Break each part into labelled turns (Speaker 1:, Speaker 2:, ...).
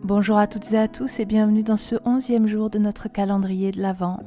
Speaker 1: Bonjour à toutes et à tous et bienvenue dans ce 11e jour de notre calendrier de l'Avent.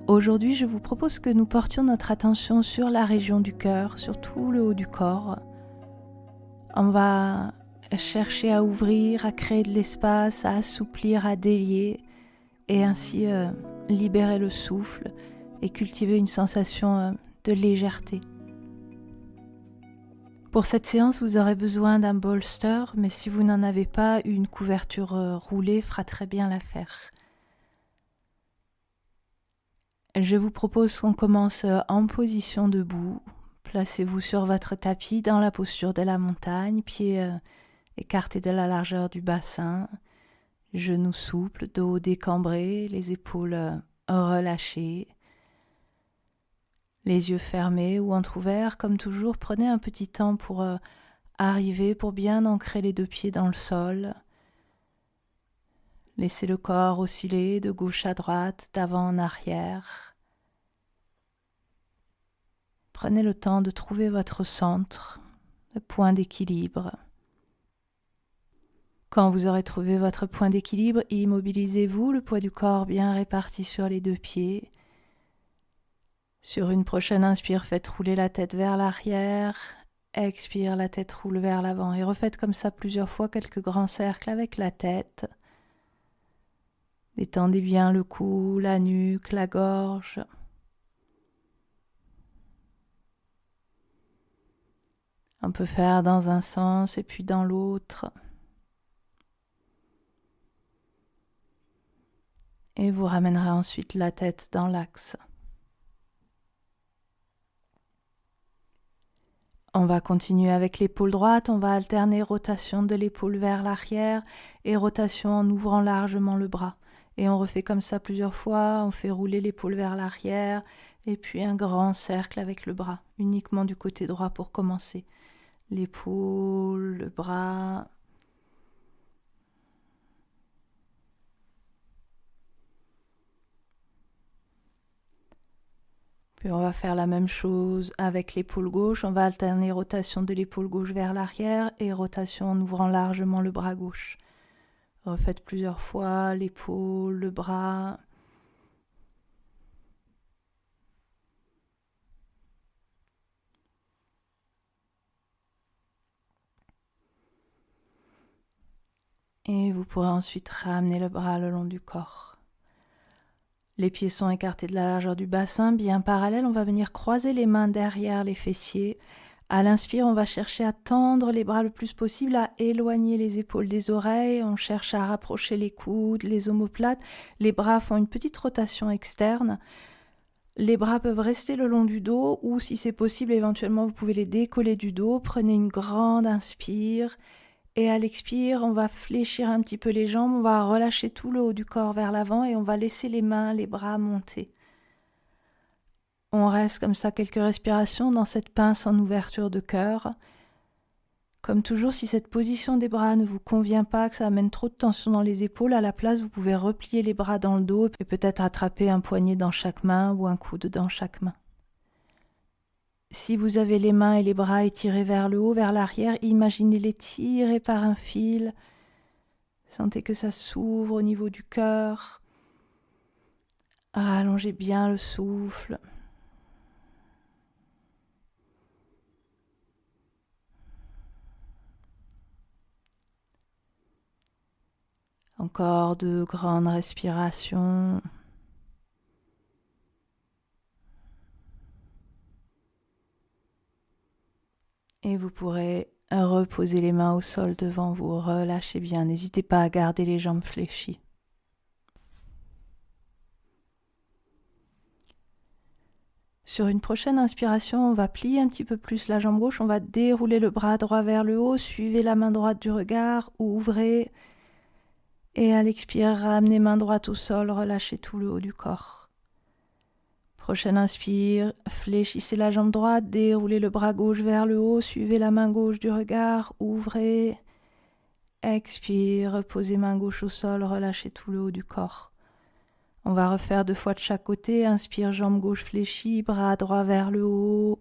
Speaker 1: Aujourd'hui, je vous propose que nous portions notre attention sur la région du cœur, sur tout le haut du corps. On va chercher à ouvrir, à créer de l'espace, à assouplir, à délier et ainsi libérer le souffle et cultiver une sensation de légèreté. Pour cette séance, vous aurez besoin d'un bolster, mais si vous n'en avez pas, une couverture roulée fera très bien l'affaire. Je vous propose qu'on commence en position debout. Placez-vous sur votre tapis dans la posture de la montagne, pieds écartés de la largeur du bassin, genoux souples, dos décambré, les épaules relâchées. Les yeux fermés ou entrouverts, comme toujours, prenez un petit temps pour arriver, pour bien ancrer les deux pieds dans le sol. Laissez le corps osciller de gauche à droite, d'avant en arrière. Prenez le temps de trouver votre centre, le point d'équilibre. Quand vous aurez trouvé votre point d'équilibre, immobilisez-vous, le poids du corps bien réparti sur les deux pieds. Sur une prochaine inspire, faites rouler la tête vers l'arrière. Expire, la tête roule vers l'avant. Et refaites comme ça plusieurs fois quelques grands cercles avec la tête. Détendez bien le cou, la nuque, la gorge. On peut faire dans un sens et puis dans l'autre. Et vous ramènerez ensuite la tête dans l'axe. On va continuer avec l'épaule droite, on va alterner rotation de l'épaule vers l'arrière et rotation en ouvrant largement le bras. Et on refait comme ça plusieurs fois, on fait rouler l'épaule vers l'arrière et puis un grand cercle avec le bras, uniquement du côté droit pour commencer. L'épaule, le bras. Puis on va faire la même chose avec l'épaule gauche. On va alterner rotation de l'épaule gauche vers l'arrière et rotation en ouvrant largement le bras gauche. Refaites plusieurs fois l'épaule, le bras. Et vous pourrez ensuite ramener le bras le long du corps. Les pieds sont écartés de la largeur du bassin, bien parallèles. On va venir croiser les mains derrière les fessiers. À l'inspire, on va chercher à tendre les bras le plus possible, à éloigner les épaules des oreilles. On cherche à rapprocher les coudes, les omoplates. Les bras font une petite rotation externe. Les bras peuvent rester le long du dos ou, si c'est possible, éventuellement, vous pouvez les décoller du dos. Prenez une grande inspire. Et à l'expire, on va fléchir un petit peu les jambes, on va relâcher tout le haut du corps vers l'avant et on va laisser les mains, les bras monter. On reste comme ça quelques respirations dans cette pince en ouverture de cœur. Comme toujours, si cette position des bras ne vous convient pas, que ça amène trop de tension dans les épaules, à la place, vous pouvez replier les bras dans le dos et peut-être attraper un poignet dans chaque main ou un coude dans chaque main. Si vous avez les mains et les bras étirés vers le haut, vers l'arrière, imaginez-les tirés par un fil. Sentez que ça s'ouvre au niveau du cœur. Rallongez bien le souffle. Encore 2 grandes respirations. Et vous pourrez reposer les mains au sol devant vous. Relâchez bien. N'hésitez pas à garder les jambes fléchies. Sur une prochaine inspiration, on va plier un petit peu plus la jambe gauche. On va dérouler le bras droit vers le haut. Suivez la main droite du regard. Ouvrez. Et à l'expire, ramenez main droite au sol. Relâchez tout le haut du corps. Prochaine inspire, fléchissez la jambe droite, déroulez le bras gauche vers le haut, suivez la main gauche du regard, ouvrez. Expire, reposez main gauche au sol, relâchez tout le haut du corps. On va refaire 2 fois de chaque côté. Inspire, jambe gauche fléchie, bras droit vers le haut.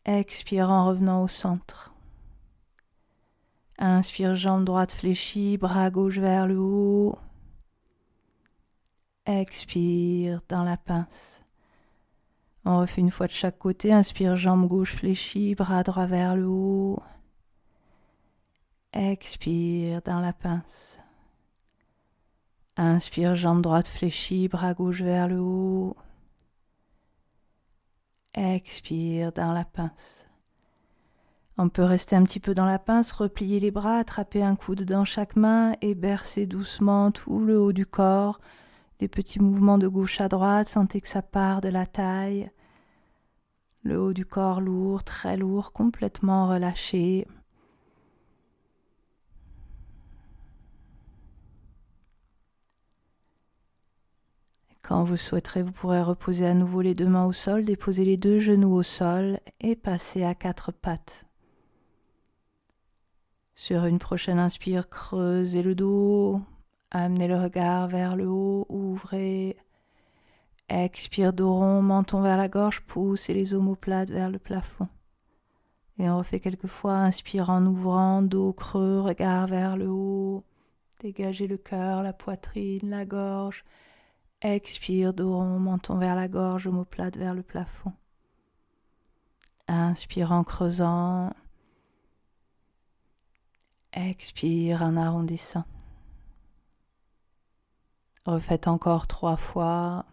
Speaker 1: Expire en revenant au centre. Inspire, jambe droite fléchie, bras gauche vers le haut. Expire dans la pince. On refait une fois de chaque côté. Inspire, jambe gauche fléchie, bras droit vers le haut. Expire dans la pince. Inspire, jambe droite fléchie, bras gauche vers le haut. Expire dans la pince. On peut rester un petit peu dans la pince, replier les bras, attraper un coude dans chaque main et bercer doucement tout le haut du corps. Des petits mouvements de gauche à droite, sentez que ça part de la taille. Le haut du corps lourd, très lourd, complètement relâché. Quand vous souhaiterez, vous pourrez reposer à nouveau les deux mains au sol, déposer les deux genoux au sol et passer à quatre pattes. Sur une prochaine inspire, creusez le dos, amenez le regard vers le haut, ouvrez. Expire, dos rond, menton vers la gorge, poussez les omoplates vers le plafond. Et on refait quelques fois, inspire en ouvrant, dos creux, regard vers le haut. Dégagez le cœur, la poitrine, la gorge. Expire, dos rond, menton vers la gorge, omoplate vers le plafond. Inspire en creusant. Expire en arrondissant. Refaites encore 3 fois.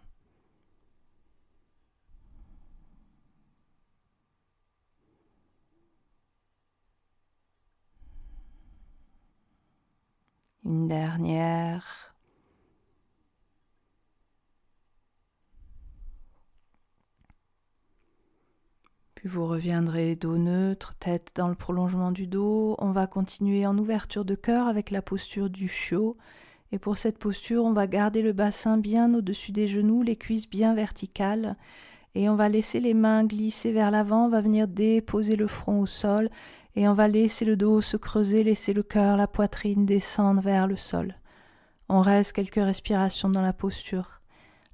Speaker 1: Une dernière. Puis vous reviendrez dos neutre, tête dans le prolongement du dos. On va continuer en ouverture de cœur avec la posture du chiot. Et pour cette posture, on va garder le bassin bien au-dessus des genoux, les cuisses bien verticales. Et on va laisser les mains glisser vers l'avant. On va venir déposer le front au sol. Et on va laisser le dos se creuser, laisser le cœur, la poitrine descendre vers le sol. On reste quelques respirations dans la posture.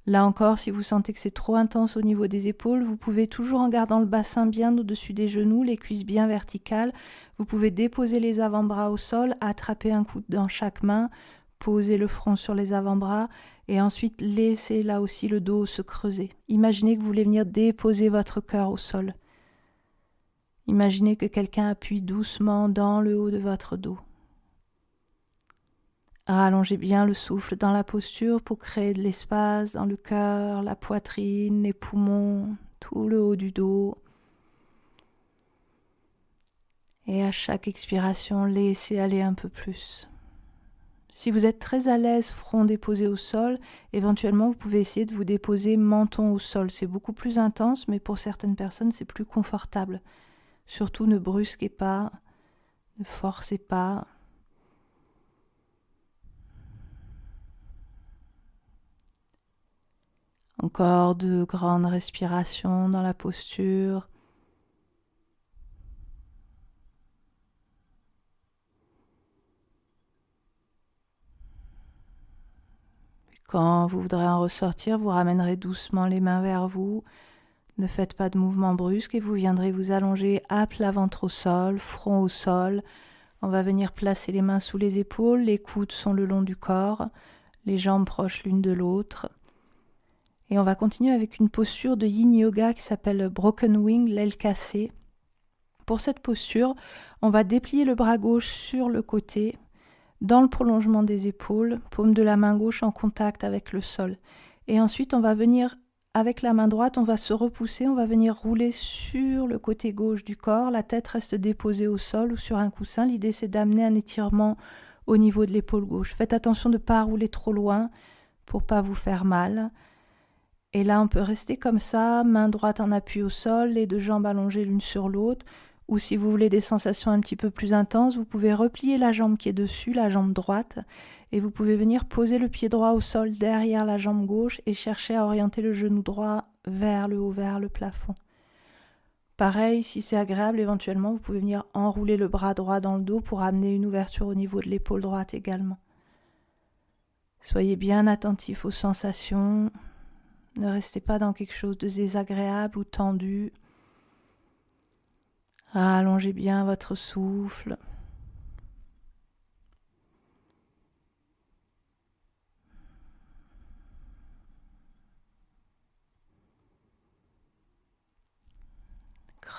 Speaker 1: Là encore, si vous sentez que c'est trop intense au niveau des épaules, vous pouvez toujours en gardant le bassin bien au-dessus des genoux, les cuisses bien verticales, vous pouvez déposer les avant-bras au sol, attraper un coude dans chaque main, poser le front sur les avant-bras et ensuite laisser là aussi le dos se creuser. Imaginez que vous voulez venir déposer votre cœur au sol. Imaginez que quelqu'un appuie doucement dans le haut de votre dos. Rallongez bien le souffle dans la posture pour créer de l'espace dans le cœur, la poitrine, les poumons, tout le haut du dos. Et à chaque expiration, laissez aller un peu plus. Si vous êtes très à l'aise, front déposé au sol, éventuellement vous pouvez essayer de vous déposer menton au sol. C'est beaucoup plus intense, mais pour certaines personnes, c'est plus confortable. Surtout, ne brusquez pas, ne forcez pas. Encore 2 grandes respirations dans la posture. Puis quand vous voudrez en ressortir, vous ramènerez doucement les mains vers vous. Ne faites pas de mouvement brusque et vous viendrez vous allonger à plat ventre au sol, front au sol. On va venir placer les mains sous les épaules, les coudes sont le long du corps, les jambes proches l'une de l'autre. Et on va continuer avec une posture de yin yoga qui s'appelle broken wing, l'aile cassée. Pour cette posture, on va déplier le bras gauche sur le côté, dans le prolongement des épaules, paume de la main gauche en contact avec le sol. Et ensuite, on va venir, avec la main droite, on va se repousser, on va venir rouler sur le côté gauche du corps. La tête reste déposée au sol ou sur un coussin. L'idée, c'est d'amener un étirement au niveau de l'épaule gauche. Faites attention de ne pas rouler trop loin pour ne pas vous faire mal. Et là, on peut rester comme ça, main droite en appui au sol, les deux jambes allongées l'une sur l'autre. Ou si vous voulez des sensations un petit peu plus intenses, vous pouvez replier la jambe qui est dessus, la jambe droite, et vous pouvez venir poser le pied droit au sol derrière la jambe gauche et chercher à orienter le genou droit vers le haut, vers le plafond. Pareil, si c'est agréable, éventuellement, vous pouvez venir enrouler le bras droit dans le dos pour amener une ouverture au niveau de l'épaule droite également. Soyez bien attentifs aux sensations. Ne restez pas dans quelque chose de désagréable ou tendu. Rallongez bien votre souffle.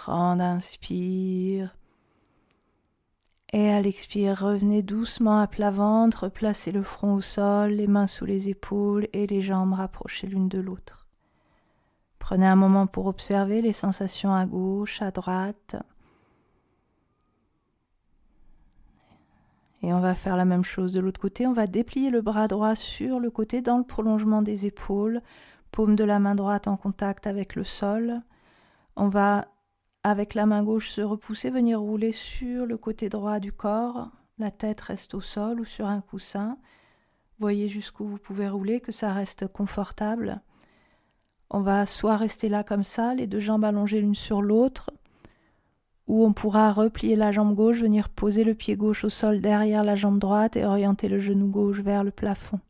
Speaker 1: Grande inspire. Et à l'expire, revenez doucement à plat ventre, placez le front au sol, les mains sous les épaules et les jambes rapprochées l'une de l'autre. Prenez un moment pour observer les sensations à gauche, à droite. Et on va faire la même chose de l'autre côté. On va déplier le bras droit sur le côté dans le prolongement des épaules, paume de la main droite en contact avec le sol. On va, avec la main gauche, se repousser, venir rouler sur le côté droit du corps. La tête reste au sol ou sur un coussin. Voyez jusqu'où vous pouvez rouler, que ça reste confortable. On va soit rester là comme ça, les deux jambes allongées l'une sur l'autre, ou on pourra replier la jambe gauche, venir poser le pied gauche au sol derrière la jambe droite et orienter le genou gauche vers le plafond.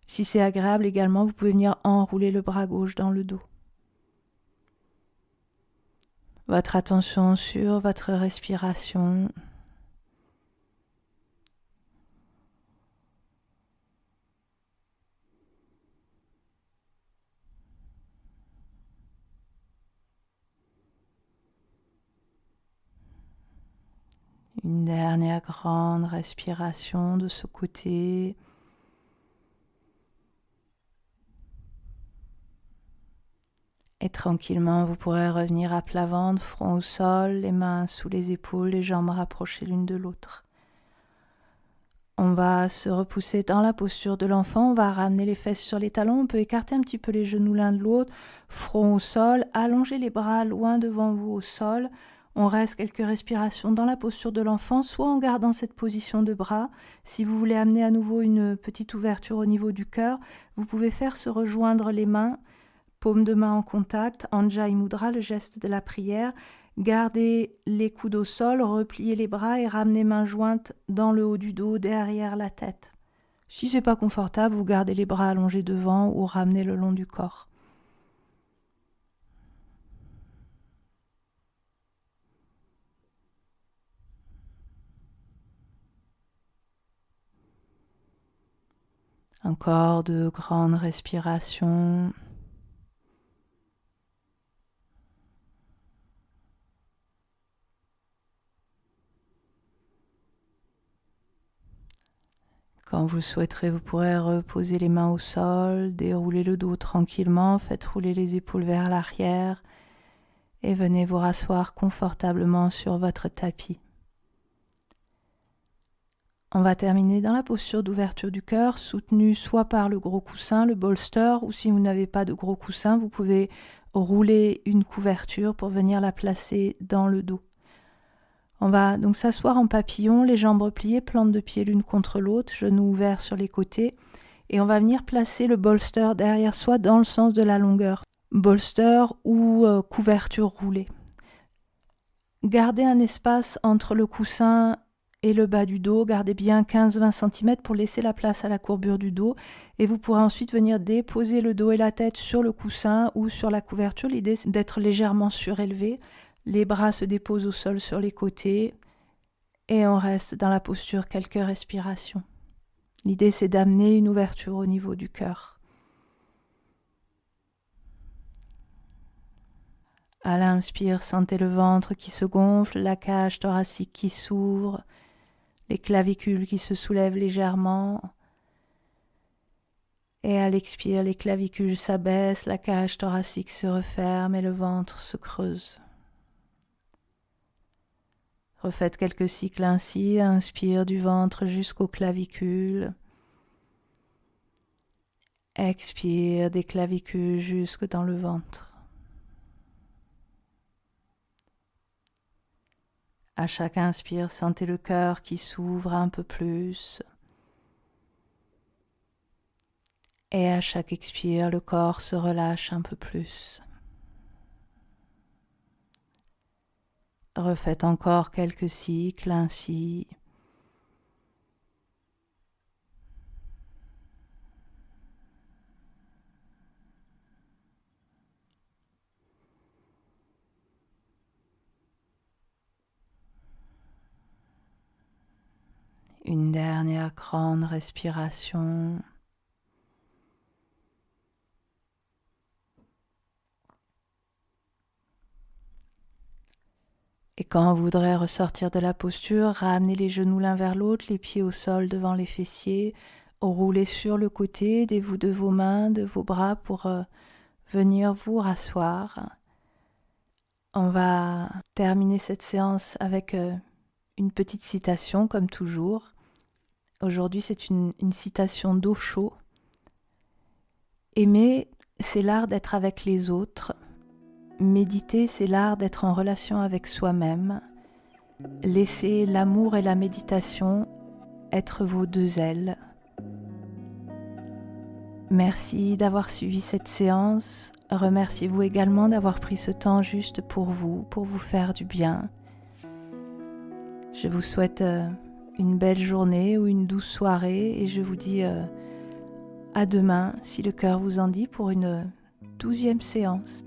Speaker 1: Si c'est agréable également, vous pouvez venir enrouler le bras gauche dans le dos. Votre attention sur votre respiration. Une dernière grande respiration de ce côté. Et tranquillement, vous pourrez revenir à plat ventre, front au sol, les mains sous les épaules, les jambes rapprochées l'une de l'autre. On va se repousser dans la posture de l'enfant, on va ramener les fesses sur les talons, on peut écarter un petit peu les genoux l'un de l'autre, front au sol, allonger les bras loin devant vous au sol. On reste quelques respirations dans la posture de l'enfant, soit en gardant cette position de bras. Si vous voulez amener à nouveau une petite ouverture au niveau du cœur, vous pouvez faire se rejoindre les mains, paume de main en contact, Anjali Mudra, le geste de la prière. Gardez les coudes au sol, repliez les bras et ramenez mains jointes dans le haut du dos, derrière la tête. Si c'est pas confortable, vous gardez les bras allongés devant ou ramenez le long du corps. Encore de grandes respirations. Quand vous le souhaiterez, vous pourrez reposer les mains au sol, dérouler le dos tranquillement, faites rouler les épaules vers l'arrière et venez vous rasseoir confortablement sur votre tapis. On va terminer dans la posture d'ouverture du cœur, soutenue soit par le gros coussin, le bolster, ou si vous n'avez pas de gros coussin, vous pouvez rouler une couverture pour venir la placer dans le dos. On va donc s'asseoir en papillon, les jambes repliées, plantes de pied l'une contre l'autre, genoux ouverts sur les côtés, et on va venir placer le bolster derrière soi dans le sens de la longueur. Bolster ou couverture roulée. Gardez un espace entre le coussin et le bas du dos, gardez bien 15-20 cm pour laisser la place à la courbure du dos, et vous pourrez ensuite venir déposer le dos et la tête sur le coussin ou sur la couverture. L'idée c'est d'être légèrement surélevé. Les bras se déposent au sol sur les côtés et on reste dans la posture quelques respirations. L'idée, c'est d'amener une ouverture au niveau du cœur. À l'inspire, sentez le ventre qui se gonfle, la cage thoracique qui s'ouvre, les clavicules qui se soulèvent légèrement. Et à l'expire, les clavicules s'abaissent, la cage thoracique se referme et le ventre se creuse. Refaites quelques cycles ainsi, inspire du ventre jusqu'aux clavicules, expire des clavicules jusque dans le ventre. À chaque inspire, sentez le cœur qui s'ouvre un peu plus. Et à chaque expire, le corps se relâche un peu plus. Refaites encore quelques cycles ainsi. Une dernière grande respiration. Et quand vous voudrez ressortir de la posture, ramenez les genoux l'un vers l'autre, les pieds au sol devant les fessiers, roulez sur le côté, aidez-vous de vos mains, de vos bras pour venir vous rasseoir. On va terminer cette séance avec une petite citation comme toujours. Aujourd'hui, c'est une citation d'Osho. Aimer, c'est l'art d'être avec les autres. Méditer, c'est l'art d'être en relation avec soi-même. Laissez l'amour et la méditation être vos deux ailes. Merci d'avoir suivi cette séance. Remerciez-vous également d'avoir pris ce temps juste pour vous faire du bien. Je vous souhaite une belle journée ou une douce soirée et je vous dis à demain, si le cœur vous en dit, pour une 12e séance.